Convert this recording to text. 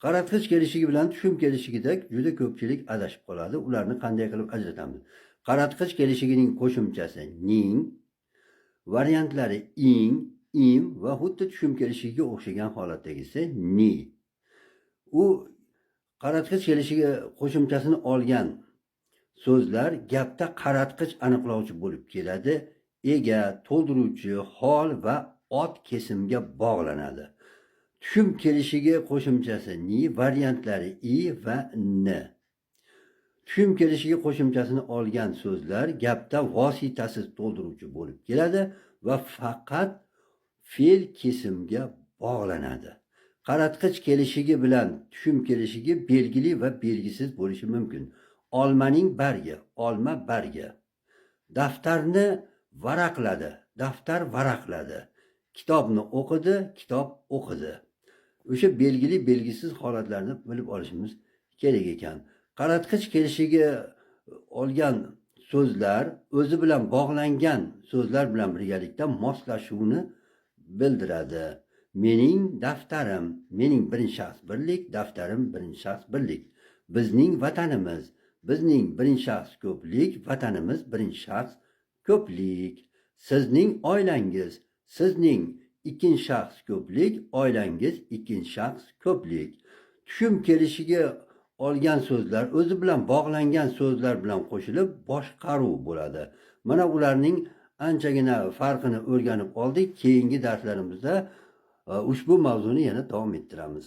Qaratqich kelishigi bilan tushum kelishigida juda ko'pchilik adashib qoladi. Ularni qanday qilib ajratamiz? Qaratqich kelishigining qo'shimchasi ning, variantlari ing, im va xuddi tushum kelishigiga o'xshagan holatdagisi ni. U qaratqich kelishiga qo'shimchasini olgan so'zlar gapda qaratqich aniqlovchi bo'lib keladi. Ega, to'ldiruvchi, hol va ot kesimga bog'lanadi. Tushum kelishiga qo'shimchasi ni, variantlari i va n. Tushum kelishiga qo'shimchasini olgan so'zlar gapda vositasiz to'ldiruvchi bo'lib keladi va faqat fe'l kesimga bog'lanadi. Qaratqich kelishigi bilan tushum kelishigi belgili va belgisiz bo'lishi mumkin. Olmaning bargi, olma bargi. Daftarni varaqladi, daftar varaqladi. Kitobni o'qidi, kitob o'qidi. O'sha belgili belgisiz holatlarni bilib olishimiz kerak ekan. Qaratqich kelishiga olgan so'zlar o'zi bilan bog'langan so'zlar bilan birgalikda moslashuvni bildiradi. Mening daftarim, mening birinchi shaxs birlik, daftarim birinchi shaxs birlik. Bizning vatanimiz, bizning birinchi shaxs ko'plik, vatanimiz birinchi shaxs ko'plik. Sizning oilangiz, sizning ikkinchi shaxs ko'plik, oilangiz ikkinchi shaxs ko'plik. Tushum kelishiga olgan so'zlar o'zi bilan bog'langan so'zlar bilan qo'shilib boshqaruv bo'ladi. Mana ularning anchagina farqini o'rganib oldik. Keyingi darslarimizda ushbu mavzuni yana davom ettiramiz.